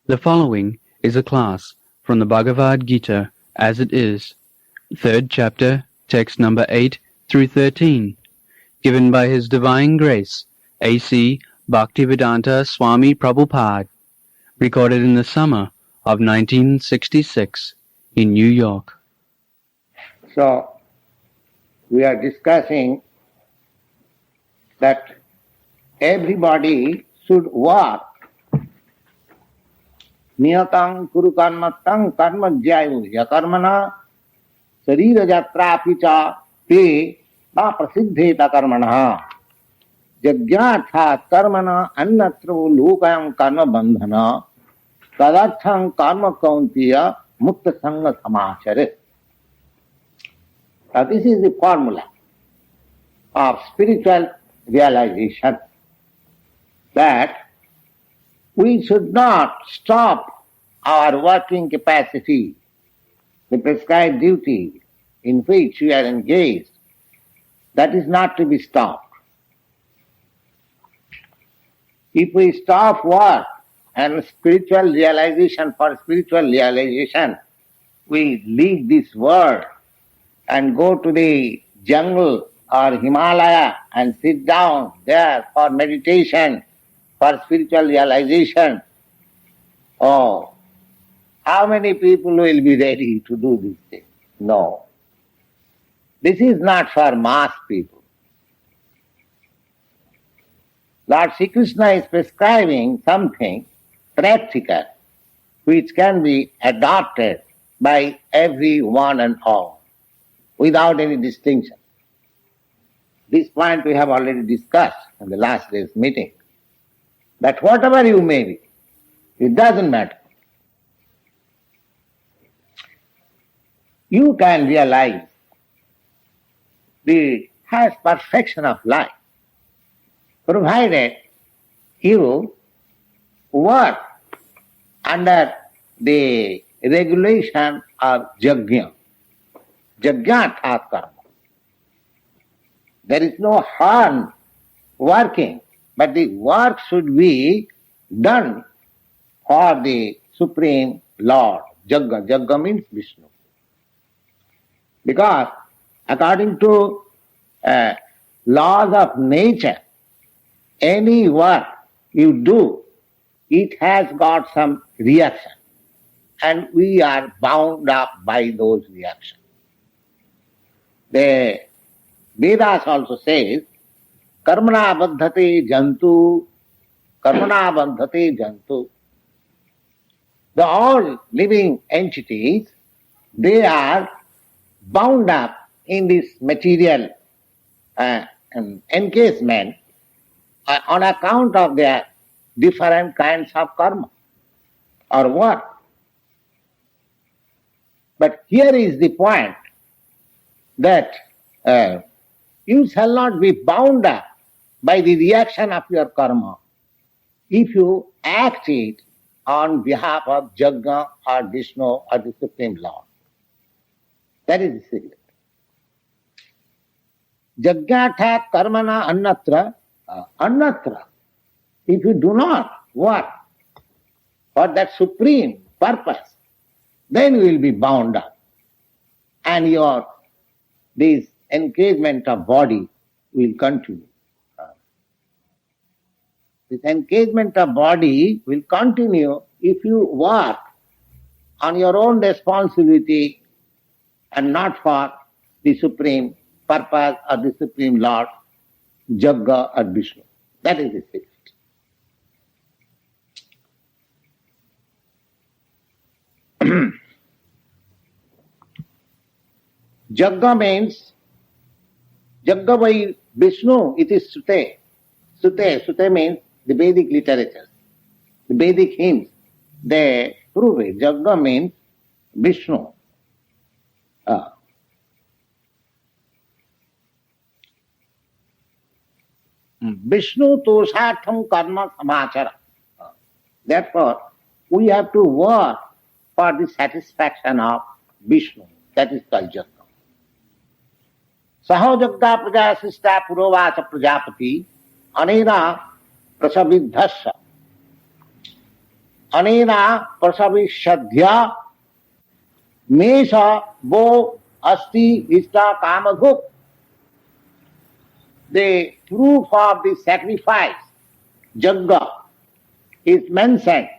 The following is a class from the Bhagavad Gita as it is, 3rd chapter, text number 8 through 13, given by His Divine Grace, A.C. Bhaktivedanta Swami Prabhupada, recorded in the summer of 1966 in New York. So, we are discussing that everybody should work नियतं कुरु कर्मत्तं कर्म ज्यायो यकर्मणा शरीर यात्रापि च ते अप्रसिद्धेत कर्मणः यज्ञार्थात् कर्मणा अन्यत्र लोकयं कर्म बंधन तदर्थं कर्म कौन्तेय मुक्त संग समाचरे. This is the formula of spiritual realization, that we should not stop our working capacity, the prescribed duty in which we are engaged. That is not to be stopped. If we stop work and spiritual realization, for spiritual realization, we leave this world and go to the jungle or Himalaya and sit down there for meditation, for spiritual realization. Oh, how many people will be ready to do this thing? No. This is not for mass people. Lord Sri Krishna is prescribing something practical which can be adopted by every one and all without any distinction. This point we have already discussed in the last day's meeting, that whatever you may be, it doesn't matter. You can realize the highest perfection of life, provided you work under the regulation of Yajna. Yajna karma. There is no harm working, but the work should be done for the Supreme Lord. Yajna. Yajna means Vishnu. Because according to laws of nature, any work you do, it has got some reaction. And we are bound up by those reactions. The Vedas also says, karmana bandhate jantu, karmana bandhate jantu. The all living entities, they are bound up in this material encasement on account of their different kinds of karma or work. But here is the point, that you shall not be bound up by the reaction of your karma if you act it on behalf of Yajna or Vishnu or the Supreme Lord. That is the secret. Yajnathat karmana annatra, annatra. If you do not work for that supreme purpose, then you will be bound up. And this engagement of body will continue. This engagement of body will continue if you work on your own responsibility and not for the supreme purpose or the Supreme Lord, Yajna or Vishnu. That is the secret. Yajna means, Yajna by Vishnu, it is Sute. Sute means the Vedic literature. The Vedic hymns, they prove it. Yajna means Vishnu. Vishnu toshatham karma samachara. Therefore, we have to work for the satisfaction of Vishnu. That is called Yajna. Sahojagga prajasista purovacha prajapati anena prasaviddhasya. anena prasavishadhya mesha bo asti vista kamadhuk. The proof of the sacrifice, Yajna, is mentioned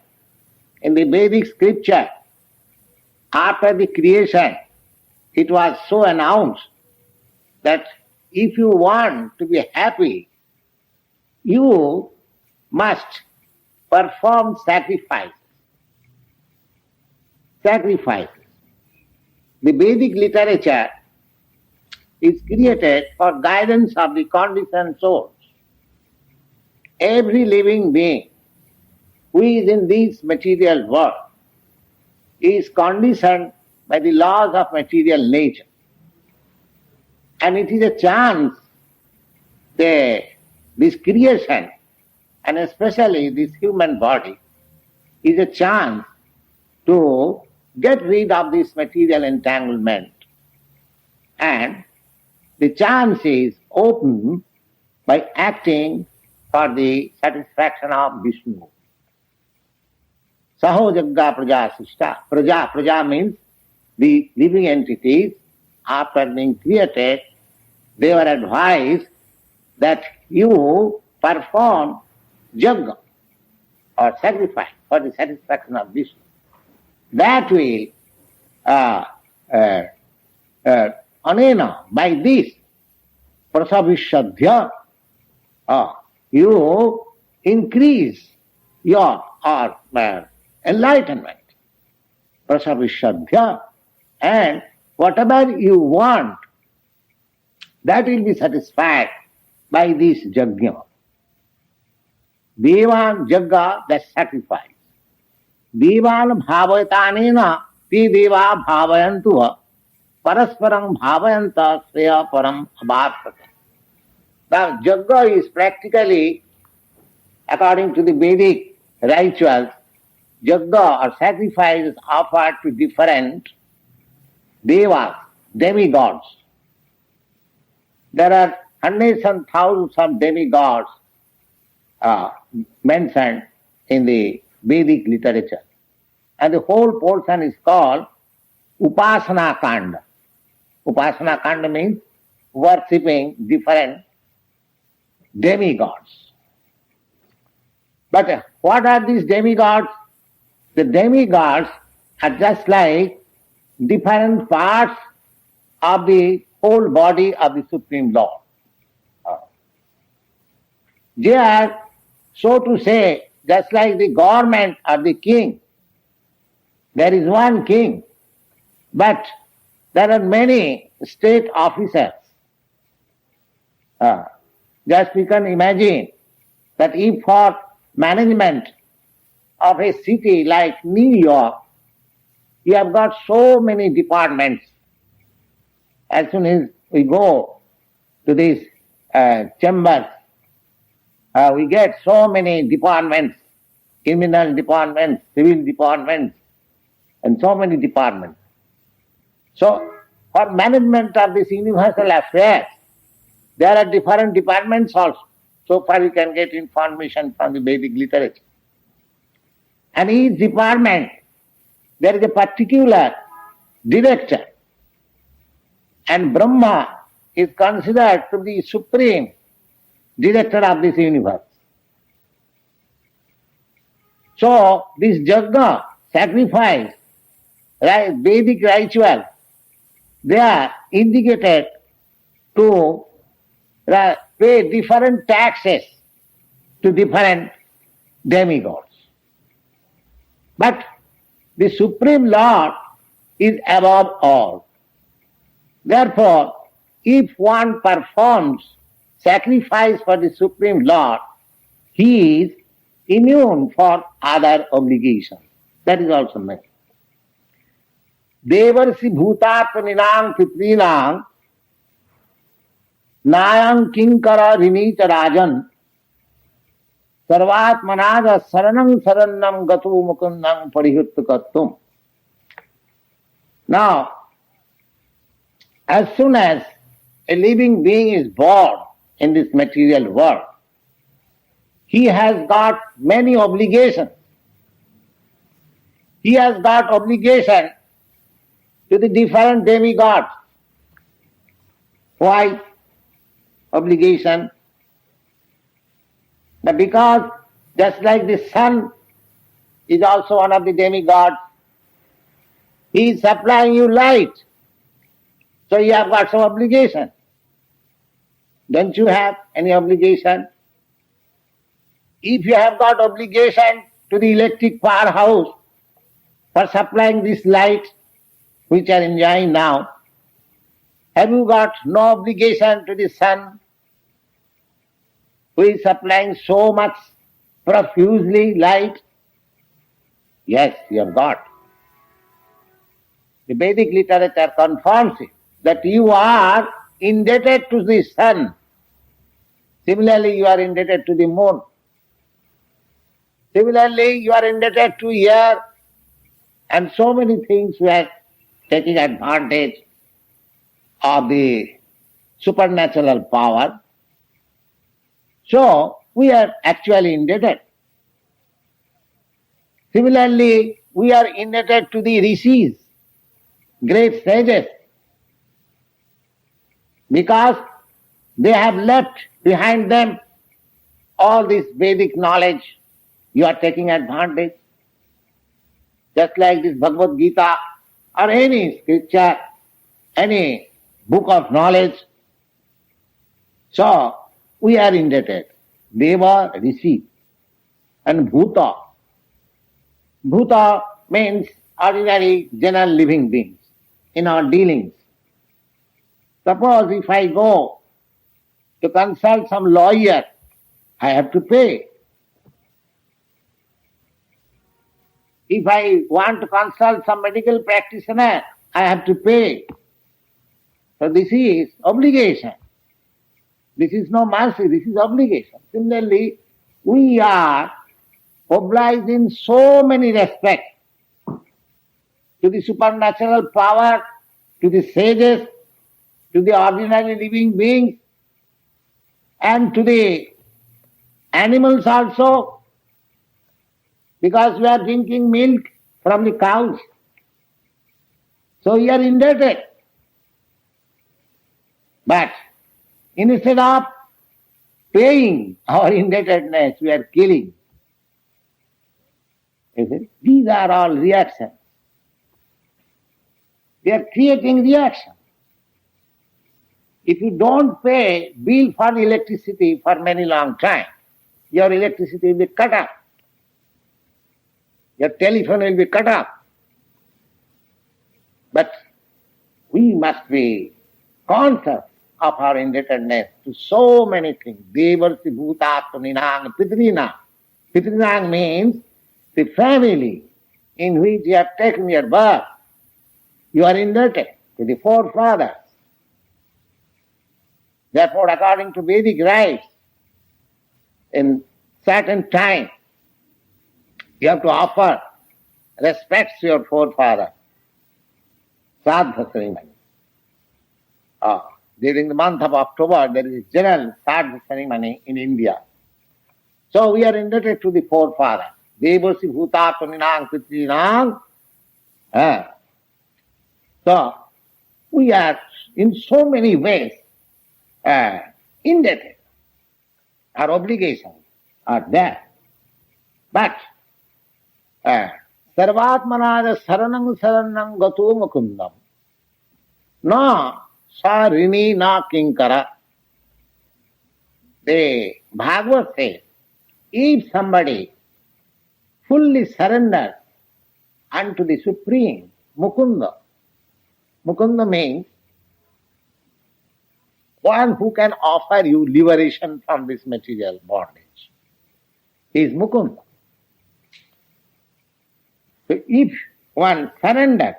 in the Vedic scripture. After the creation, it was so announced that if you want to be happy, you must perform sacrifices. Sacrifices. The Vedic literature is created for guidance of the conditioned souls. Every living being who is in this material world is conditioned by the laws of material nature. And it is a chance that this creation, and especially this human body, is a chance to get rid of this material entanglement. And the chance is open by acting for the satisfaction of Vishnu. Saho Jagga Praja Sishta. Praja means the living entities, after being created, they were advised that you perform Jagga or sacrifice for the satisfaction of Vishnu. That will, anena, by this, prasavishadhya, you increase your enlightenment. Prasavishadhya, and whatever you want, that will be satisfied by this Yajna. Devan Jagga, the sacrifice. Devan bhavayatanena te deva bhavayantuha parasparam bhavayanta sreya param abhartata. Now, Jagga is practically, according to the Vedic rituals, Jagga or sacrifice is offered to different devas, demigods. There are hundreds and thousands of demigods mentioned in the Vedic literature. And the whole portion is called Upasana Kanda. Upasana Kanda means worshipping different demigods. But what are these demigods? The demigods are just like different parts of the whole body of the Supreme Lord. They are, so to say, just like the government or the king. There is one king, but there are many state officers. Just we can imagine that if for management of a city like New York, you have got so many departments. As soon as we go to these chambers, we get so many departments, criminal departments, civil departments, and so many departments. So, for management of this universal affairs, there are different departments also. So far you can get information from the Vedic literature. And each department, there is a particular director. And Brahma is considered to be supreme director of this universe. So this Yajna, sacrifice, Vedic ritual, they are indicated to pay different taxes to different demigods. But the Supreme Lord is above all. Therefore, if one performs sacrifice for the Supreme Lord, he is immune for other obligations. That is also meant. Devarsi bhutatmaninam pitrinam nayam kinkara rinita rajan sarvatmanaja saranam sarannam gatu mukundam parihuttukattum. Now, as soon as a living being is born in this material world, he has got many obligations. he has got obligation to the different demigods. Why obligation? But because just like the sun is also one of the demigods, he is supplying you light. So you have got some obligation. Don't you have any obligation? If you have got obligation to the electric powerhouse for supplying this light which you are enjoying now, have you got no obligation to the sun who is supplying so much profusely light? Yes, you have got. The Vedic literature confirms it, that you are indebted to the sun. Similarly, you are indebted to the moon. Similarly, you are indebted to air, and so many things we are taking advantage of the supernatural power. So, we are actually indebted. Similarly, we are indebted to the rishis, great sages, because they have left behind them all this Vedic knowledge. You are taking advantage. Just like this Bhagavad Gita or any scripture, any book of knowledge. So, we are indebted. Deva, Rishi, and Bhuta. Bhuta means ordinary general living beings in our dealings. Suppose if I go to consult some lawyer, I have to pay. If I want to consult some medical practitioner, I have to pay. So this is obligation. This is no mercy, this is obligation. Similarly, we are obliged in so many respects to the supernatural power, to the sages, to the ordinary living beings, and to the animals also, because we are drinking milk from the cows. So we are indebted. But instead of paying our indebtedness, we are killing. These are all reactions. They are creating reaction. If you don't pay bill for electricity for many long time, your electricity will be cut off. Your telephone will be cut off. But we must be conscious of our indebtedness to so many things. Devarsi bhutatmaninang pitrinang. Pitrinang means the family in which you have taken your birth. You are indebted to the forefathers. Therefore, according to Vedic rites, in certain time, you have to offer respects to your forefathers. Sadhya ceremony. During the month of October, there is a general Sadhya ceremony in India. So we are indebted to the forefathers. Devarsi bhutatmaninang pitrinang. So we are in so many ways indebted. Our obligations are there. But sarvatmanada saranang saranang gato mukundam na sarini na kinkara. The Bhagavad says, if somebody fully surrenders unto the Supreme Mukunda, Mukunda means one who can offer you liberation from this material bondage. He is Mukunda. So if one surrenders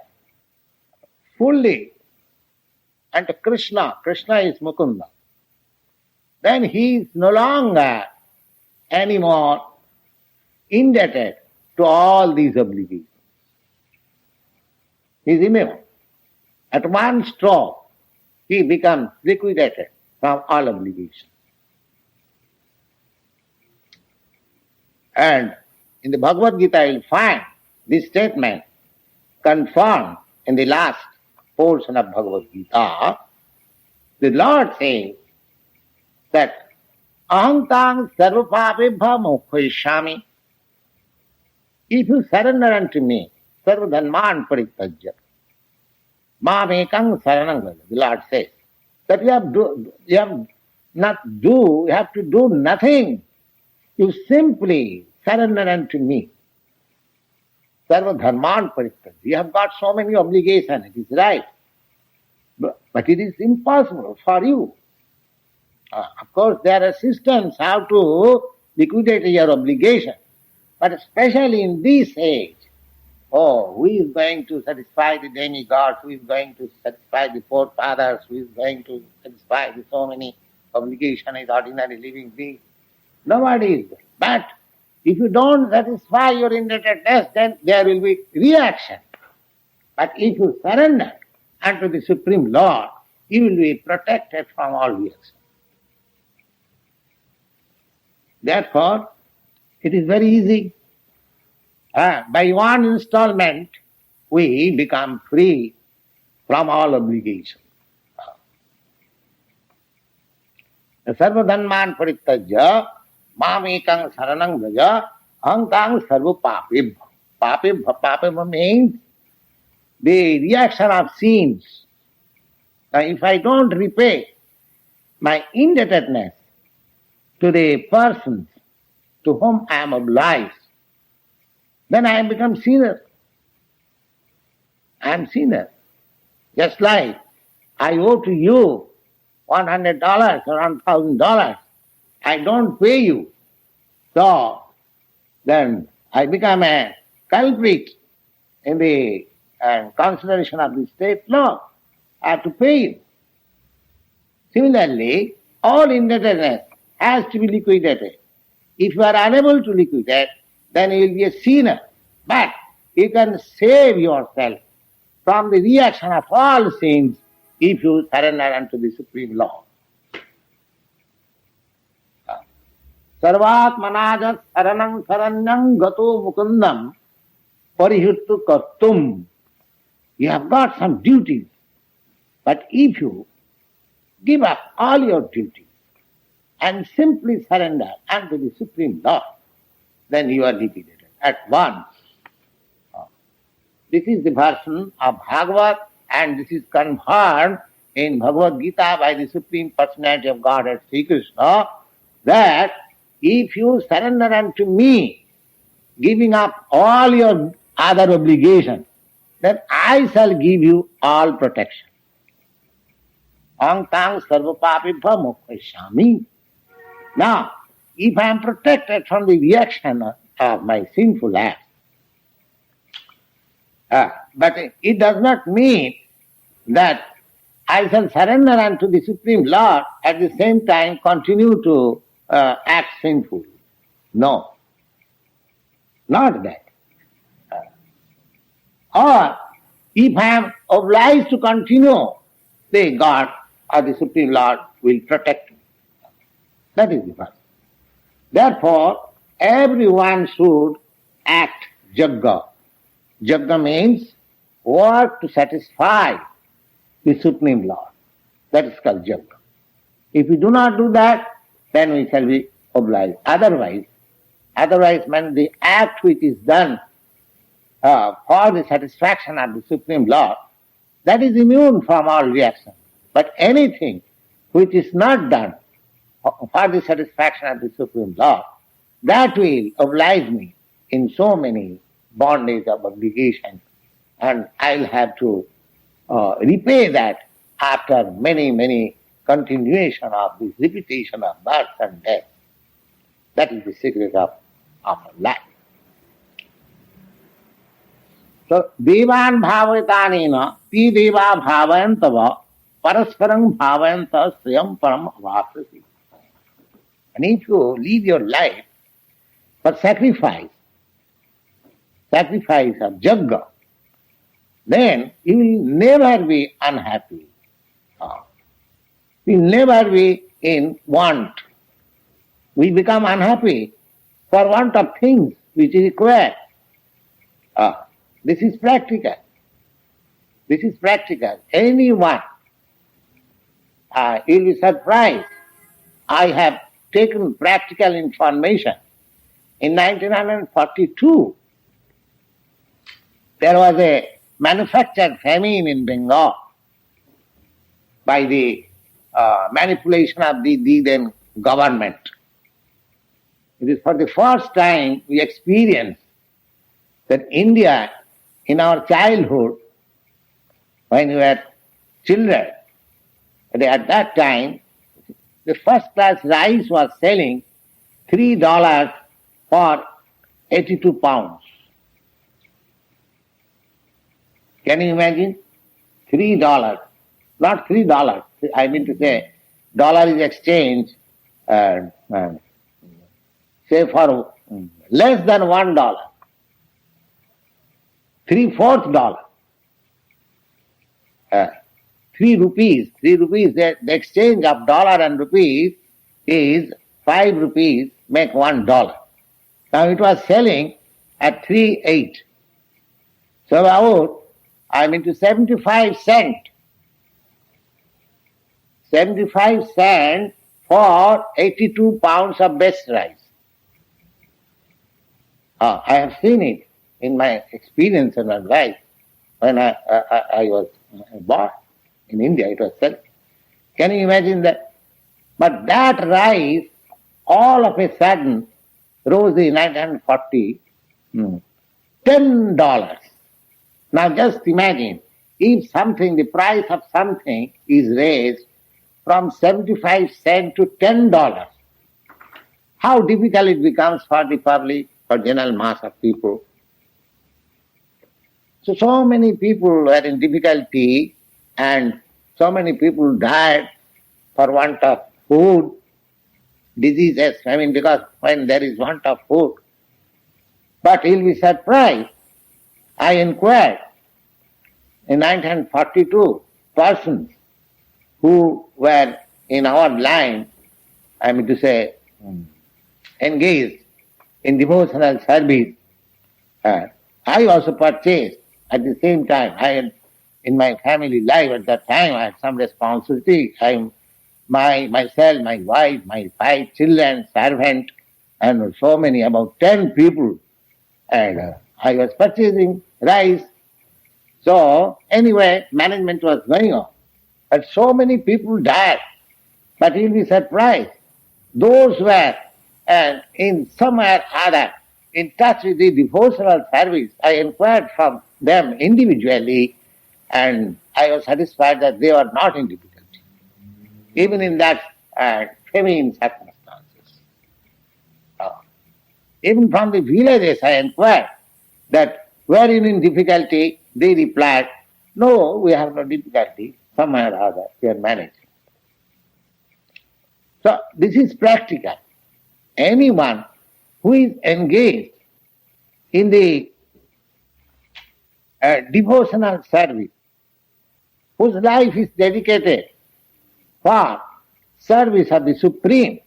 fully unto Krishna, Krishna is Mukunda, then he is no longer anymore indebted to all these obligations. He is immune. At one stroke, he becomes liquidated from all obligations. And in the Bhagavad Gita, you will find this statement confirmed in the last portion of Bhagavad Gita. The Lord says that aham tang sarvapapebhya mokshaami. If you surrender unto me, sarvadharman parityajya, mamekang saranam vraja. The Lord says that you have to do nothing. You simply surrender unto me. Sarvadharman parityajya. You have got so many obligations, it is right. But it is impossible for you. Of course, there are systems how to liquidate your obligation. But especially in this age, who is going to satisfy the demigods, who is going to satisfy the forefathers, who is going to satisfy the so many obligations as ordinary living beings? Nobody is going. But if you don't satisfy your indebtedness, then there will be reaction. But if you surrender unto the Supreme Lord, you will be protected from all reaction. Therefore, it is very easy. By one installment, we become free from all obligation. Sarvadhanman parityajya, mamekang saranam vraja, aham sarva papebhya. Papebhya means the reaction of sins. Now, if I don't repay my indebtedness to the persons to whom I am obliged, then I become sinner. I am sinner. Just like I owe to you $100 or $1,000, I don't pay you. So then I become a culprit in the consideration of the state law. I have to pay you. Similarly, all indebtedness has to be liquidated. If you are unable to liquidate, then you will be a sinner. But you can save yourself from the reaction of all sins if you surrender unto the Supreme Lord. Sarvatmanaja saranam saranyam gato mukundam parihuttu kartum. You have got some duties, but if you give up all your duties and simply surrender unto the Supreme Lord, then you are liquidated at once. This is the version of Bhagavad, and this is confirmed in Bhagavad Gita by the Supreme Personality of Godhead, Sri Krishna, that if you surrender unto me, giving up all your other obligations, then I shall give you all protection. Aham tang sarva papebhya mokshaami. Now, if I am protected from the reaction of my sinful acts, but it does not mean that I shall surrender unto the Supreme Lord at the same time continue to act sinfully. No, not that. Or if I am obliged to continue, the God or the Supreme Lord will protect me. That is the first. Therefore, everyone should act Yajna. Yajna means work to satisfy the Supreme Lord. That is called Yajna. If we do not do that, then we shall be obliged. Otherwise, when the act which is done for the satisfaction of the Supreme Lord, that is immune from all reaction. But anything which is not done for the satisfaction of the Supreme Lord, that will oblige me in so many bondage of obligation, and I'll have to repay that after many continuation of this repetition of birth and death. That is the secret of life. So, devan bhavatanena, ti deva bhavayantava, parasparam bhavayanta swayam param avapyati. And if you live your life for sacrifice of Yajna, then you will never be unhappy. You will never be in want. We become unhappy for want of things which is required. This is practical. This is practical. Anyone, you'll be surprised. I have taken practical information. In 1942, there was a manufactured famine in Bengal by the manipulation of the then government. It is for the first time we experienced that India, in our childhood, when we were children, at that time, the first class rice was selling $3 for 82 pounds. Can you imagine? $3. Not $3. I mean to say, dollar is exchanged, say for less than $1. $3/4. 3 rupees. 3 rupees, the exchange of dollar and rupees is 5 rupees, make $1. Now it was selling at 3.8. So about, 75 cents. 75 cents for 82 pounds of best rice. I have seen it in my experience in my life. When I was born in India, it was selling. Can you imagine that? But that rice, all of a sudden, rose in 1940, $10. Now just imagine, if the price of something is raised from 75 cents to $10, how difficult it becomes for the public, for general mass of people. So many people were in difficulty and so many people died for want of food, diseases, because when there is want of food. But you'll be surprised, I inquired in 1942 persons who were in our line, engaged in devotional service. I also purchased at the same time. I had, in my family life at that time, I had some responsibility. Myself, my wife, my 5 children, servant, and so many, about 10 people. And I was purchasing rice. So anyway, management was going on. But so many people died. But you'll be surprised. Those were in some way or other in touch with the devotional service. I inquired from them individually and I was satisfied that they were not in difficulty. Even in that famine circumstances. Even from the villages I inquired that were you in difficulty? They replied, no, we have no difficulty. Somewhere or other, we are managing. So this is practical. Anyone who is engaged in the devotional service, whose life is dedicated for service of the Supreme,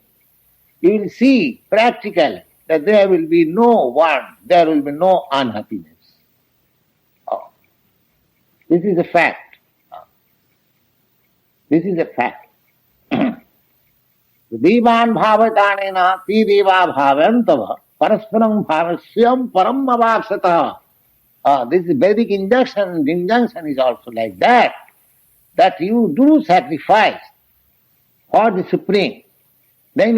you will see practically that there will be no want, there will be no unhappiness. This is a fact. This is a fact. Devan bhavatanena ti deva bhavantava parasparam bhavasyam param avapsata. This Vedic injunction is also like that you do sacrifice for the Supreme, then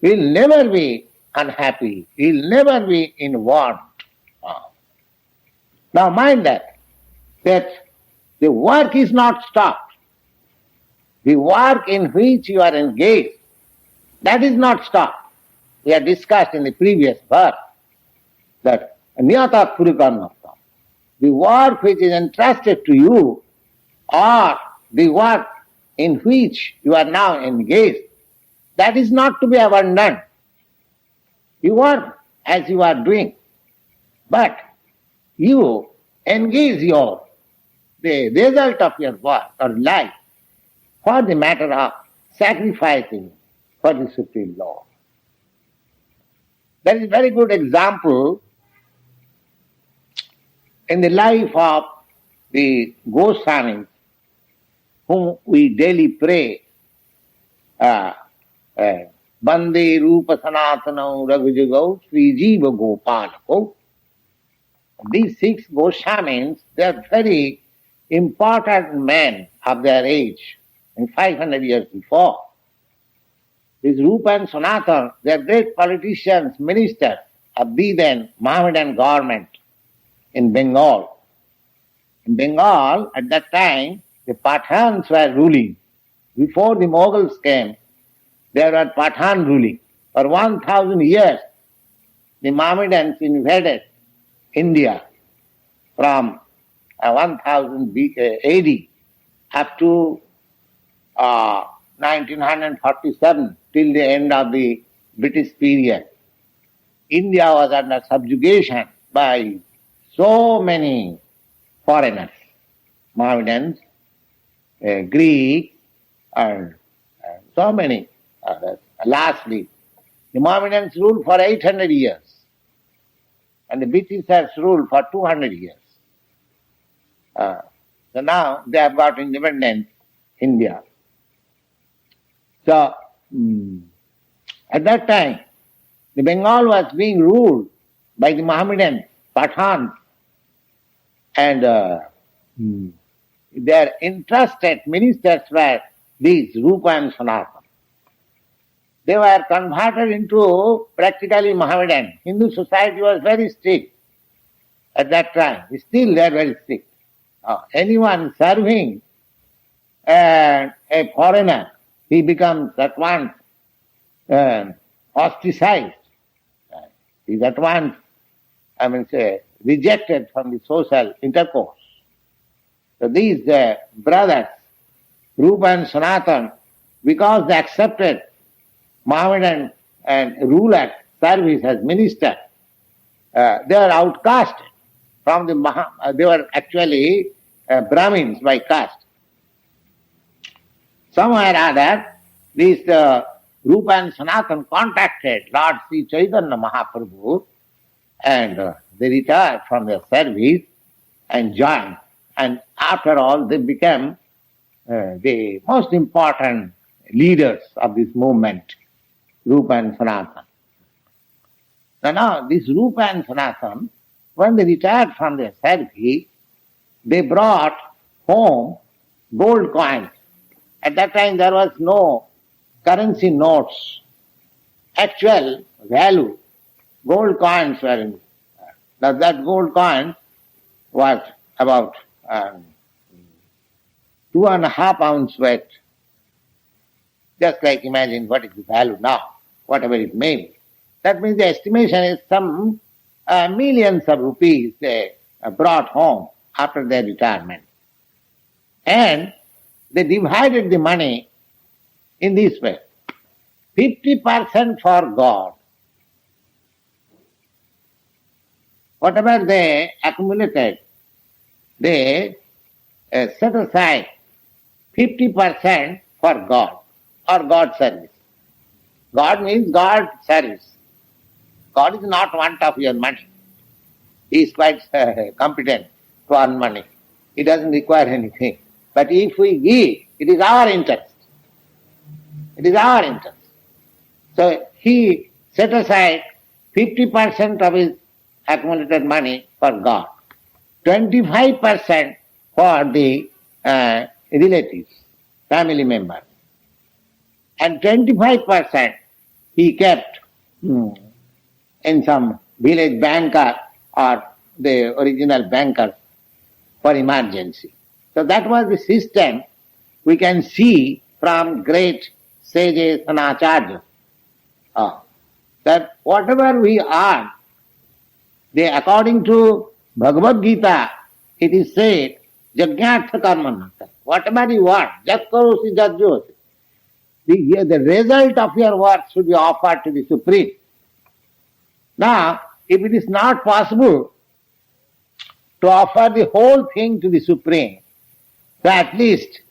we'll never be unhappy, we'll never be in want. Now mind that the work is not stopped. The work in which you are engaged, that is not stopped. We have discussed in the previous verse that niyata purikarnata, the work which is entrusted to you or the work in which you are now engaged, that is not to be abandoned. You work as you are doing, but you engage the result of your work or life for the matter of sacrificing for the Supreme Lord. That is a very good example in the life of the Goswamis, whom we daily pray, Bande Rupa Sanatanam Raghujagau Sri Jiva Gopalako. These 6 Goswamis, they are very important men of their age, in 500 years before. These Rupa and Sanatan, they are great politicians, ministers of the then Mohammedan government in Bengal. In Bengal, at that time, the Pathans were ruling. Before the Mughals came, there were Pathan ruling. For 1000 years, the Mohammedans invaded India from 1000 AD up to 1947 till the end of the British period. India was under subjugation by so many foreigners, Mohammedans, Greeks, and so many others. Lastly, the Mohammedans ruled for 800 years and the Britishers ruled for 200 years. So now they have got independence, India. So, at that time, the Bengal was being ruled by the Mohammedan Pathans, and their interested ministers were these Rupa and Sanatan. They were converted into practically Mohammedan. Hindu society was very strict at that time. Still they are very strict. Anyone serving a foreigner, he becomes at once ostracized. He is at once, rejected from the social intercourse. So these brothers, Rupa and Sanatan, because they accepted Mohammedan and ruler service as minister, they are outcast from the they were actually Brahmins by caste. Somewhere or other, these Rupa and Sanatan contacted Lord Sri Chaitanya Mahaprabhu, and they retired from their service and joined. And after all, they became the most important leaders of this movement, Rupa and Sanatan. Now this Rupa and Sanatan, when they retired from their service, they brought home gold coins. At that time there was no currency notes. Actual value, gold coins were in. Now that gold coin was about 2.5 ounce weight. Just like imagine what is the value now, whatever it may be. That means the estimation is some millions of rupees they brought home after their retirement. And they divided the money in this way. 50% for God. Whatever they accumulated, they set aside 50% for God or God service. God means God service. God is not want of your money. He is quite competent to earn money. He doesn't require anything. But if we give, it is our interest. It is our interest. So he set aside 50% of his accumulated money for God, 25% for the relatives, family members, and 25% he kept in some village banker or the original bankers for emergency. So that was the system we can see from great sages and acharyas. That whatever we earn, according to Bhagavad Gita, it is said, Yajna karma. Whatever you want, just karosi jajjosi. The result of your work should be offered to the Supreme. Now, if it is not possible to offer the whole thing to the Supreme, so at least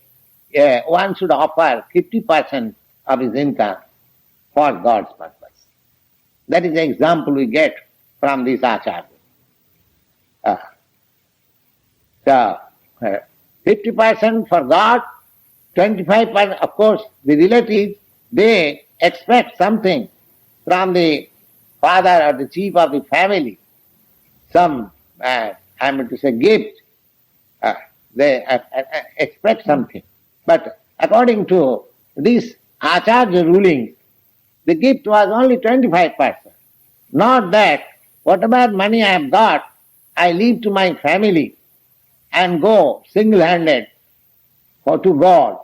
one should offer 50% of his income for God's purpose. That is the example we get from this Acharya. So, 50% for God, 25%, of course, the relatives, they expect something from the father or the chief of the family, some, I mean to say, gift. They expect something. But according to this Acharya ruling, the gift was only 25%. Not that whatever money I have got, I leave to my family and go single-handed or to God.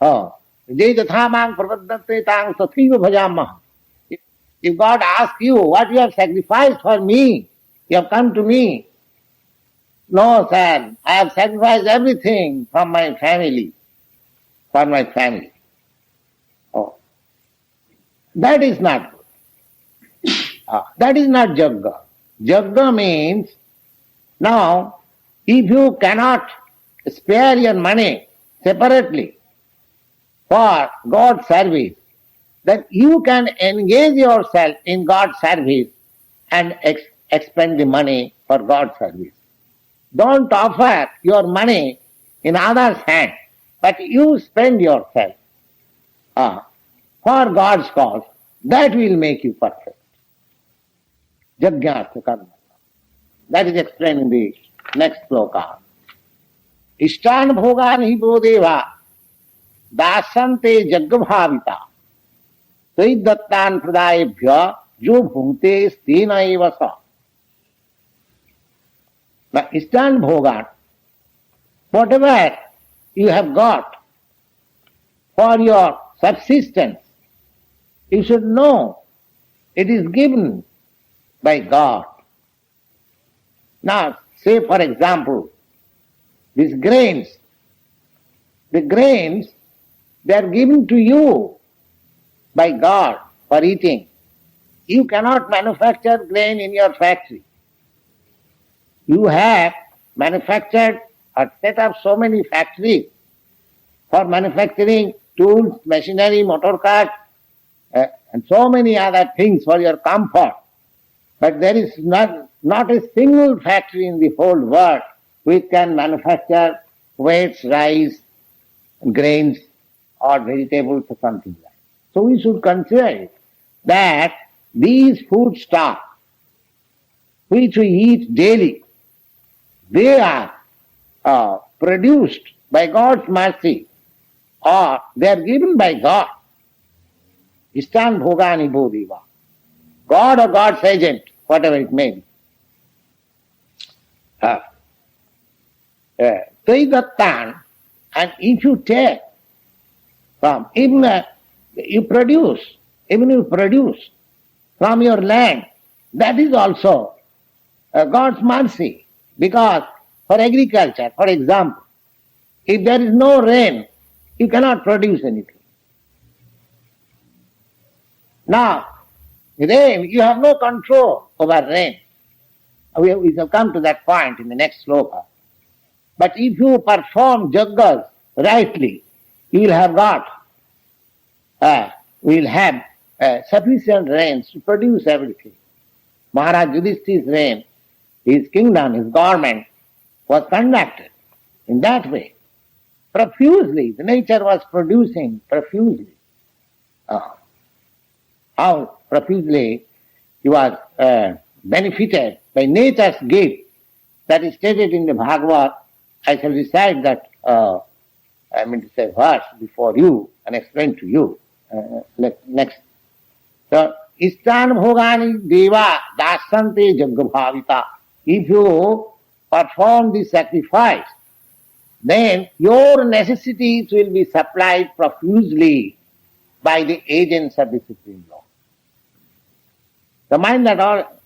Oh, if God asks you what you have sacrificed for me, you have come to me. No, sir, I have sacrificed everything from my family, for my family. Oh, that is not good. That is not Yajna. Yajna means, now, if you cannot spare your money separately for God's service, then you can engage yourself in God's service and expend the money for God's service. Don't offer your money in others' hand, but you spend yourself for God's cause. That will make you perfect. Yajna karma. That is explained in the next sloka. Ishtan bhogan hi bodeva dasante jagbhavita dattan pradayebhya jo bhungte stena eva sa. The Ishtan bhogan, whatever you have got for your subsistence, you should know it is given by God. Now, say for example, these grains, the grains, they are given to you by God for eating. You cannot manufacture grain in your factory. You have manufactured or set up so many factories for manufacturing tools, machinery, motor cars, and so many other things for your comfort. But there is not a single factory in the whole world which can manufacture wheat, rice, grains, or vegetables or something like that. So we should consider it that these foodstuffs which we eat daily, they are produced by God's mercy, or they are given by God. Ishtan bhogani bodhiva. God or God's agent, whatever it may be. Dattan, and if you take from, even you produce from your land, that is also God's mercy. Because for agriculture, for example, if there is no rain, you cannot produce anything. Now, rain, you have no control over rain. We shall come to that point in the next sloka. But if you perform yajnas rightly, you will have sufficient rains to produce everything. Maharaj Yudhishthir's reign, his kingdom, his government was conducted in that way. Profusely, the nature was producing profusely. How profusely he was benefited by nature's gift, that is stated in the Bhagavad. I shall recite that, verse before you and explain to you. Next. So, Ishtan bhogani deva dasante jagbhavita. If you perform this sacrifice, then your necessities will be supplied profusely by the agents of the Supreme Lord. Remind that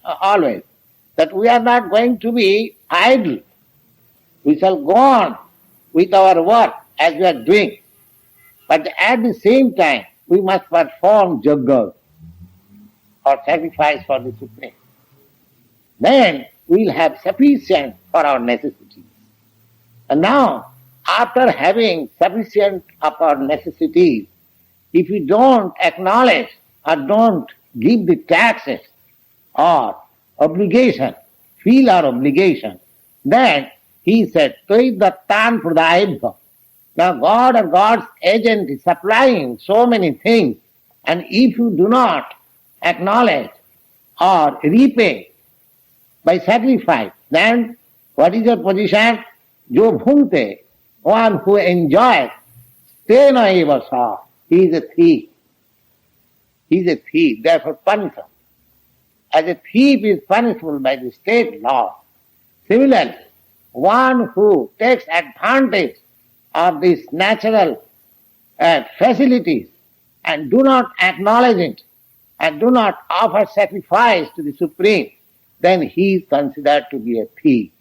always, that we are not going to be idle. We shall go on with our work as we are doing. But at the same time, we must perform yajna or sacrifice for the Supreme. Then we will have sufficient for our necessities. And now, after having sufficient of our necessities, if we don't acknowledge or don't give the taxes or obligation, feel our obligation, then he said, Tvai dattan pradayabha. Now God or God's agent is supplying so many things, and if you do not acknowledge or repay by sacrifice, then what is your position? Jo bhunte, one who enjoys, tena eva sa, he is a thief. He is a thief, therefore punishable. As a thief is punishable by the state law, similarly, one who takes advantage of these natural facilities and do not acknowledge it and do not offer sacrifice to the Supreme, then he is considered to be a thief.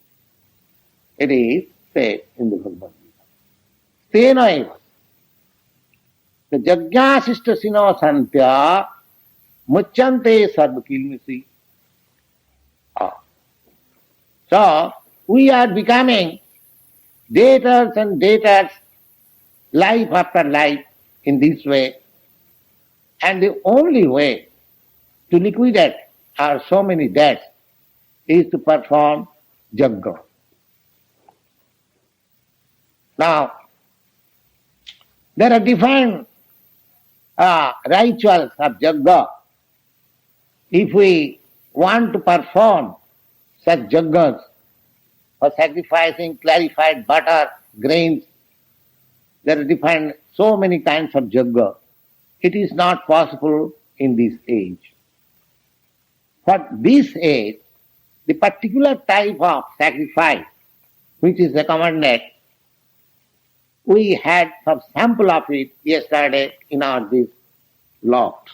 It is said in the Bhagavad Gita. Tena eva. The Jagyasishta sino santya muchante sarvakilmisi. So, we are becoming debtors and debtors, life after life, in this way. And the only way to liquidate our so many debts is to perform Yajna. Now, there are different rituals of Yajna. If we want to perform such yajnas for sacrificing clarified butter, grains, there are different, so many kinds of yajna. It is not possible in this age. For this age, the particular type of sacrifice which is recommended, we had some sample of it yesterday in our this lot.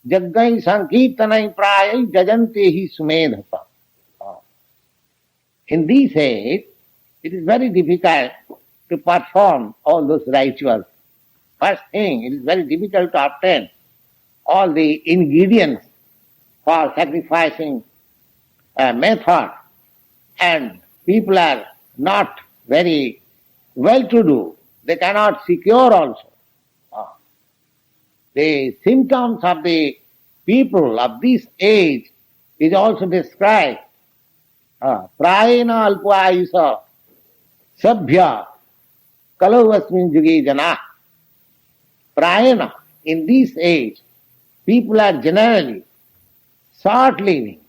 Jagai sankirtanai prayai jajante hi sumedhata. In this age, it is very difficult to perform all those rituals. First thing, it is very difficult to obtain all the ingredients for sacrificing method, and people are not very well-to-do. They cannot secure also. The symptoms of the people of this age is also described. Prayena alpayusa sabhya kalavasmin juge jana. Prayena, in this age, people are generally short living.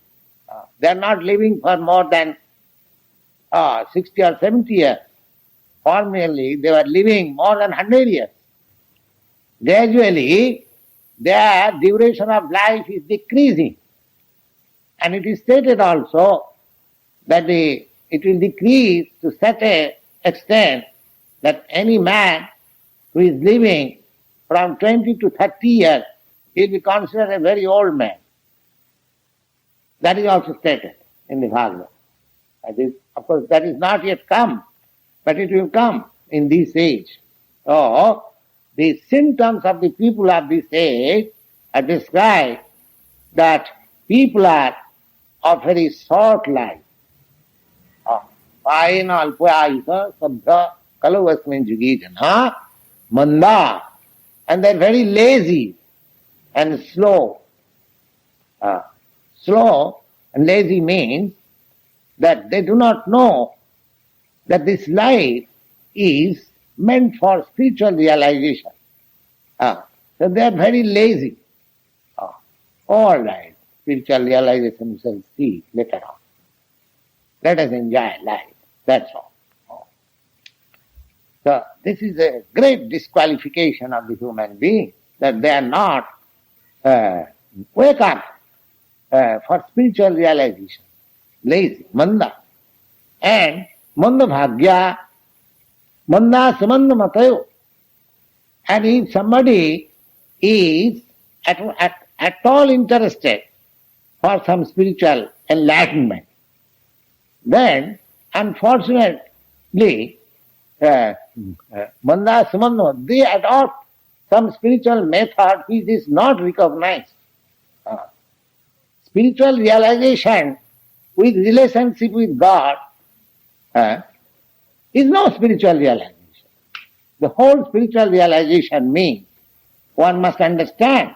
They are not living for more than 60 or 70 years. Formerly, they were living more than 100 years. Gradually, their duration of life is decreasing. And it is stated also that it will decrease to such an extent that any man who is living from 20 to 30 years, he will be considered a very old man. That is also stated in the Bhagavad. Of course, that is not yet come, but it will come in this age. So, the symptoms of the people of this age are described that people are of very short life. Payena alpayusa sabha kalavasmin juge jana manda, and they are very lazy and slow. Slow and lazy means that they do not know that this life is meant for spiritual realization. So they are very lazy. All right, spiritual realization we shall see later on. Let us enjoy life, that's all. So this is a great disqualification of the human being, that they are not wake up for spiritual realization. Lazy, manda. And manda bhagya, manda samanda matayo. And if somebody is at all interested for some spiritual enlightenment, then unfortunately, manda samanda, they adopt some spiritual method which is not recognized. Spiritual realization with relationship with God is no spiritual realization. The whole spiritual realization means one must understand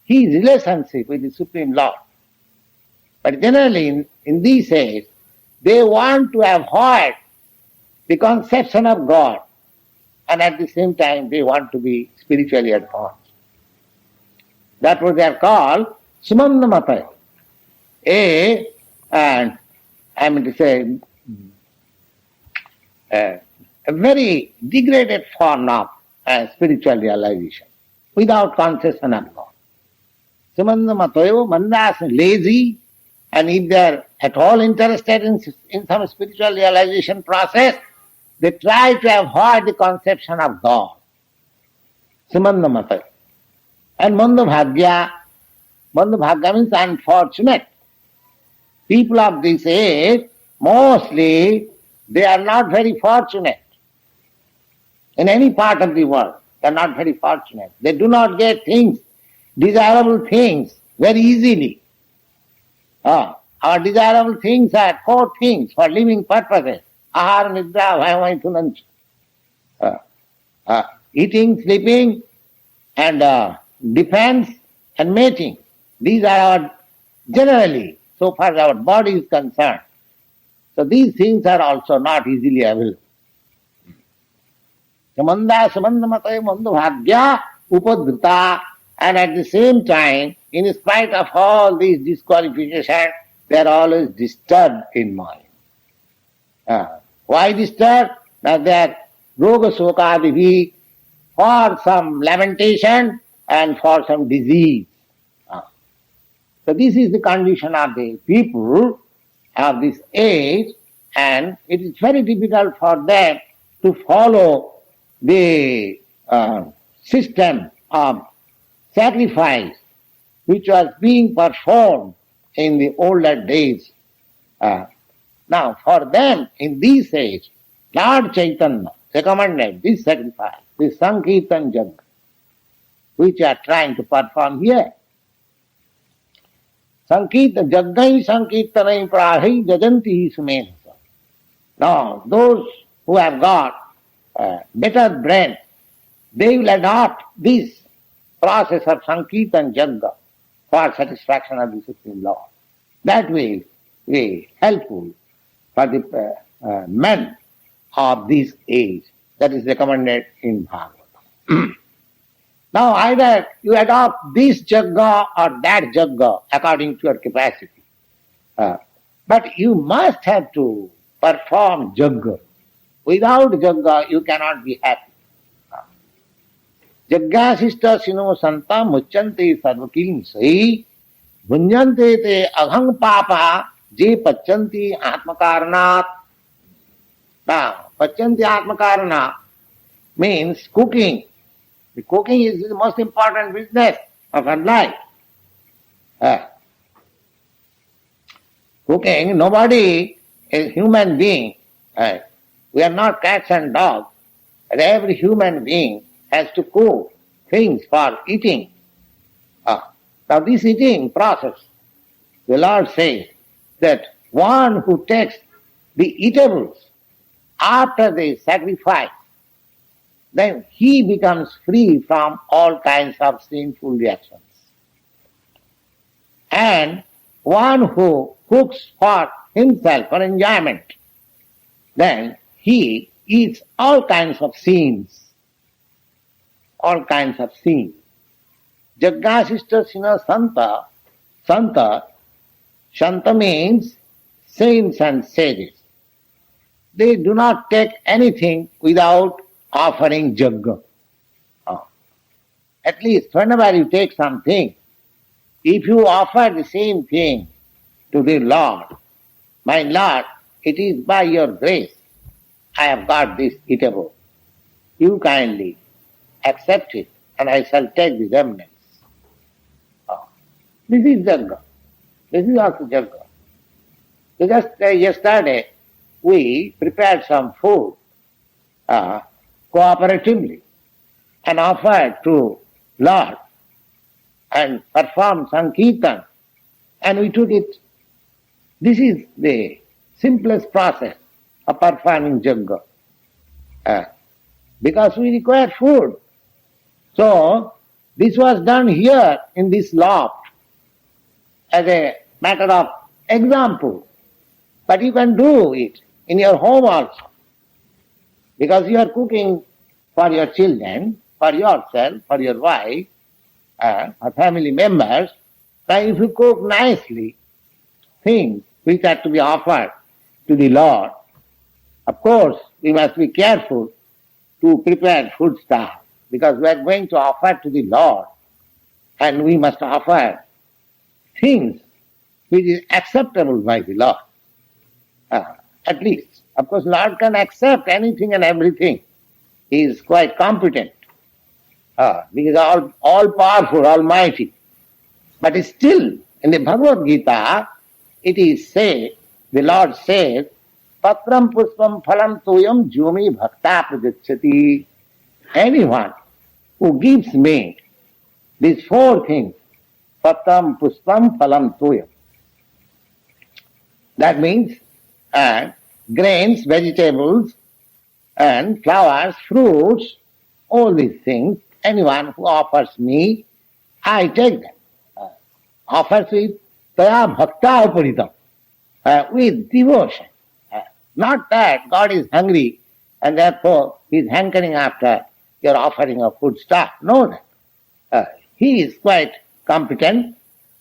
his relationship with the Supreme Lord. But generally in these age, they want to avoid the conception of God, and at the same time they want to be spiritually advanced. That's what they are called Sumandamata. And I mean to say, a very degraded form of spiritual realization without concession of God. Sumandamatayo, mandas, lazy, and if they are at all interested in some spiritual realization process, they try to avoid the conception of God. Sumandamatayo. And Mandabhagya means unfortunate. People of this age, mostly, they are not very fortunate. In any part of the world, they are not very fortunate. They do not get things, desirable things, very easily. Our desirable things are 4 things for living purposes. Ahara, nidra, bhayamaithunancha. Eating, sleeping, and defense and mating. These are our, generally, so far as our body is concerned. So these things are also not easily available. Samanda, samandamataye, mandabhagya, upadhrita, and at the same time, in spite of all these disqualifications, they are always disturbed in mind. Why disturbed? Now they are roga sokadivi, for some lamentation and for some disease. So this is the condition of the people of this age, and it is very difficult for them to follow the system of sacrifice which was being performed in the older days. Now for them in this age, Lord Chaitanya recommended this sacrifice, this Sankirtan Yajna, which are trying to perform here. Sankirtan Yajnai Sankirtanai Prahi Jajanti Sumenasa. Now those who have got better brain, they will adopt this process of Sankirtan Yajna for satisfaction of the Supreme Lord. That will be helpful for the men of this age. That is recommended in Bhagavatam. Now either you adopt this Yajna or that Yajna according to your capacity. But you must have to perform Yajna. Without Yajna you cannot be happy. Yajnasishta sino santa mucchante sarvakim sahi bhunjante te aghang papa je pachanti atmakaranat. Now, pachanti atmakaranat means cooking. The cooking is the most important business of our life. Cooking, nobody is human being. We are not cats and dogs. And every human being has to cook things for eating. Now this eating process, the Lord says that one who takes the eatables after the sacrifice, then he becomes free from all kinds of sinful reactions. And one who cooks for himself for enjoyment, then he eats all kinds of sins. All kinds of sins. Jagnasishta sina santa. Shanta means saints and sages. They do not take anything without offering Yajna. At least whenever you take something, if you offer the same thing to the Lord, my Lord, it is by your grace I have got this eatable. You kindly accept it and I shall take the remnants. This is Yajna. This is also Yajna. So just yesterday we prepared some food cooperatively and offered to Lord and performed Sankirtan and we took it. This is the simplest process of performing Yajna. Because we require food. So this was done here in this loft as a matter of example. But you can do it in your home also. Because you are cooking for your children, for yourself, for your wife, or family members. So if you cook nicely things which are to be offered to the Lord, of course we must be careful to prepare food stuff, because we are going to offer to the Lord, and we must offer things which is acceptable by the Lord. At least. Of course, Lord can accept anything and everything. He is quite competent. He is all powerful, almighty. But still, in the Bhagavad Gita, it is said, the Lord says, Patram puspam phalam toyam jyomi bhakta prajachati. Anyone who gives me these four things, Patram puspam phalam toyam. That means grains, vegetables, and flowers, fruits, all these things, anyone who offers me, I take them. Offers with taya bhakta uparitam, with devotion. Not that God is hungry and therefore he is hankering after your offering of food stuff. No, he is quite competent.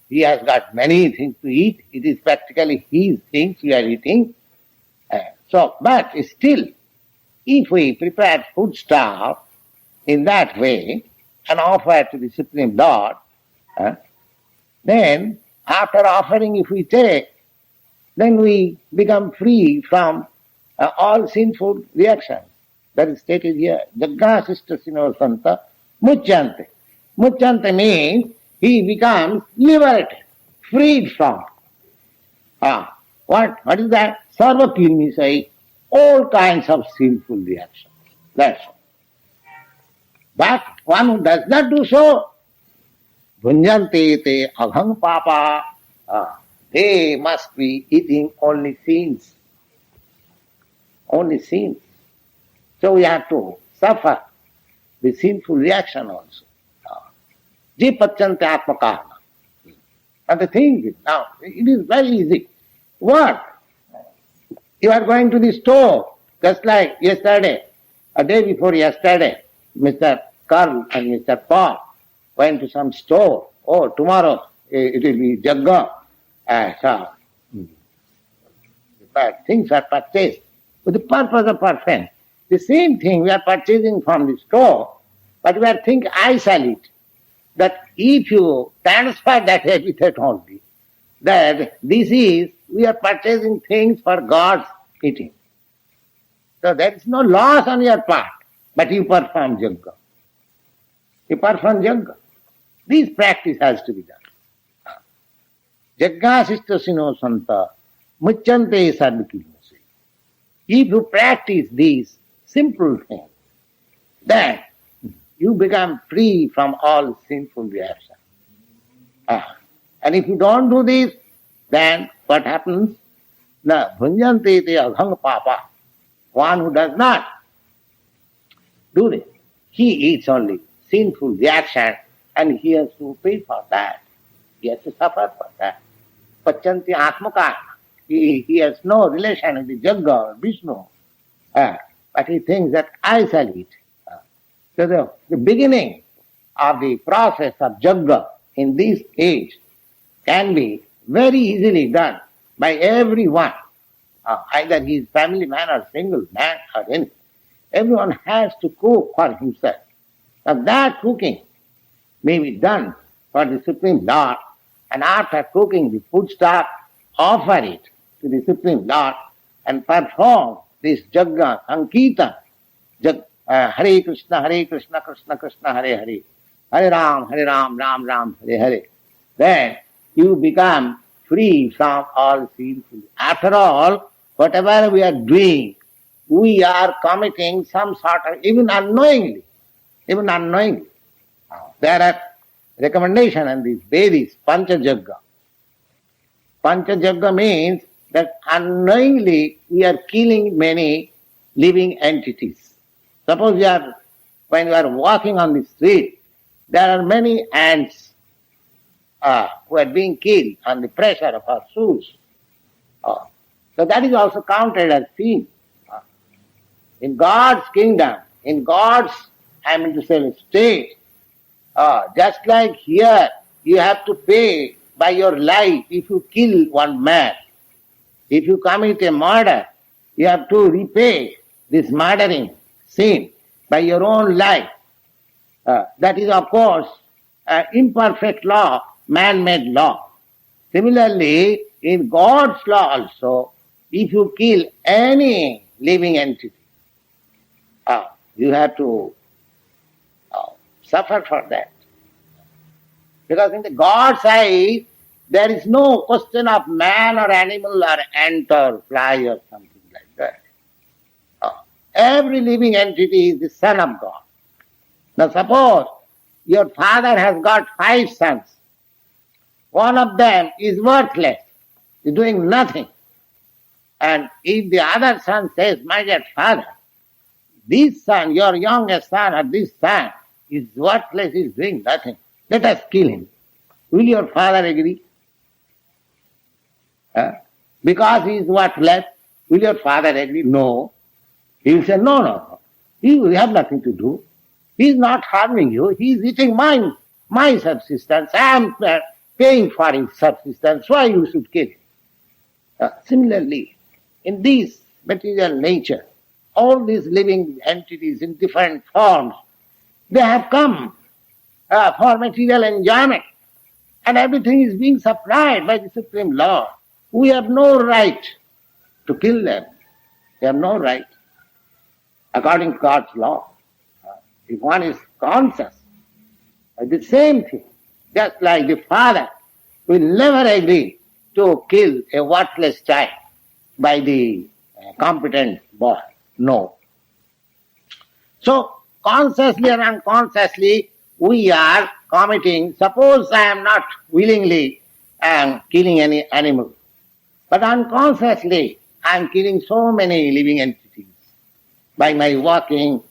He has got many things to eat. It is practically his things we are eating. But still, if we prepare food stuff in that way and offer to the Supreme Lord, then after offering, if we take, then we become free from all sinful reactions. That is stated here. Yajna sister sino santa muchyante. Muchyante means he becomes liberated, freed from. What is that? Sarva kilmisai, all kinds of sinful reactions. That's all. But one who does not do so, bhunjante te aghang papa, they must be eating only sins. Only sins. So we have to suffer the sinful reaction also. Jipachante atmakarma. And the thing is, now, it is very easy. What? You are going to the store, just like yesterday, a day before yesterday, Mr. Carl and Mr. Paul went to some store. Oh, tomorrow it will be Yajna. Things are purchased with the purpose of perfection. The same thing we are purchasing from the store, but we are thinking, I sell it. That if you transfer that epithet only, that this is, we are purchasing things for God's eating. So there is no loss on your part, but you perform Yajna. You perform Yajna. This practice has to be done. Yajna sister sino santa muchyante sarvikilmase. If you practice these simple things, then you become free from all sinful reactions. And if you don't do this, then what happens? Na bhunjante te aghang papa. One who does not do this, he eats only sinful reaction and he has to pay for that. He has to suffer for that. Pachanti atmaka. He has no relation with the Yajna or Vishnu. But he thinks that I shall eat. So the beginning of the process of Yajna in this age can be very easily done by everyone. Either he is family man or single man or anything. Everyone has to cook for himself. Now that cooking may be done for the Supreme Lord, and after cooking the food stuff, offer it to the Supreme Lord and perform this Yajna, Sankirtan, Hare Krishna, Krishna Krishna, Hare Hare, Hare Ram, Ram Ram, Hare Hare. Then you become free from all sinful. After all, whatever we are doing, we are committing some sort of, even unknowingly. There are recommendations in these Vedic Pancha Yajna. Pancha Yajna means that unknowingly we are killing many living entities. Suppose when you are walking on the street, there are many ants who are being killed on the pressure of our shoes. So that is also counted as sin. In God's kingdom, in God's, state, just like here, you have to pay by your life if you kill one man. If you commit a murder, you have to repay this murdering sin by your own life. That is, of course, imperfect law, man-made law. Similarly, in God's law also, if you kill any living entity, you have to suffer for that. Because in the God's eye, there is no question of man or animal or ant or fly or something like that. Every living entity is the son of God. Now suppose your father has got 5 sons. One of them is worthless, is doing nothing. And if the other son says, my dear father, this son, your youngest son or this son is worthless, is doing nothing, let us kill him. Will your father agree? Because he is worthless, will your father agree? No. He will say, no. He will have nothing to do. He is not harming you. He is eating my subsistence. I am paying for his subsistence. Why you should kill him? Similarly, in this material nature, all these living entities in different forms, they have come for material enjoyment. And everything is being supplied by the Supreme Lord. We have no right to kill them. They have no right. According to God's law, if one is conscious, the same thing, just like the father will never agree to kill a worthless child by the competent boy. No. So, consciously or unconsciously, we are committing, suppose I am not willingly killing any animal, but unconsciously I am killing so many living entities by my walking,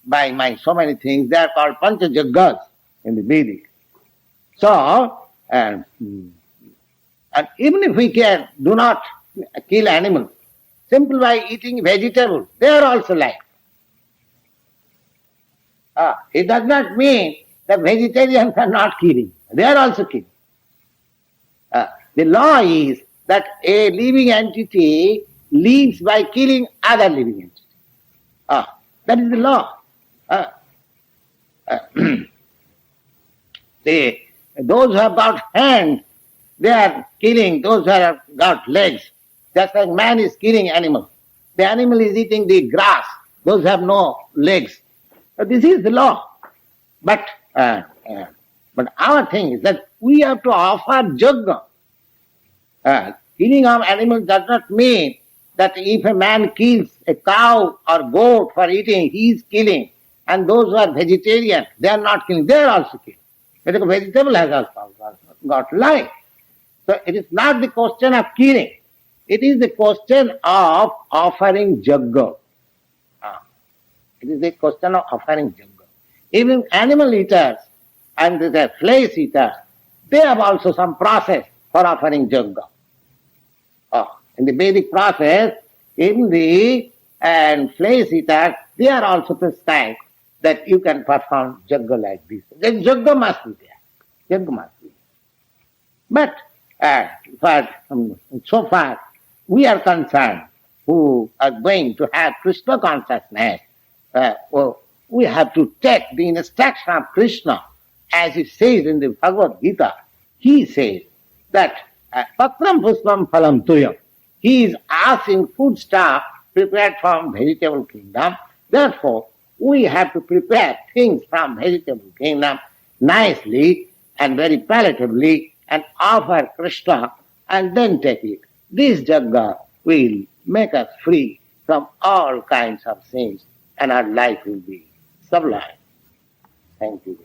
by my so many things. They are called panchajaggas in the Vedic. So, and even if we do not kill animals, simply by eating vegetables, they are also life. It does not mean that vegetarians are not killing. They are also killing. The law is that a living entity lives by killing other living entities. That is the law. Those who have got hands, they are killing those who have got legs. Just like man is killing animals. The animal is eating the grass. Those who have no legs. So this is the law. But our thing is that we have to offer yajna. Killing of animals does not mean that if a man kills a cow or goat for eating, he is killing. And those who are vegetarian, they are not killing, they are also killing. Because vegetable has also got life. So it is not the question of killing. It is the question of offering yajna. It is the question of offering yajna. Even animal eaters and the flesh eaters, they have also some process for offering yajna. In the Vedic process, in the flesh eaters, they are also prescribed that you can perform yajna like this. Then yajna must be there. Yajna must be there. But so far, we are concerned who are going to have Krishna consciousness. We have to take the instruction of Krishna, as it says in the Bhagavad Gita. He says that patram puspam phalam tuyam. He is asking foodstuff prepared from vegetable kingdom. Therefore, we have to prepare things from vegetable kingdom nicely and very palatably and offer Krishna and then take it. This yajna will make us free from all kinds of sins and our life will be sublime. Thank you.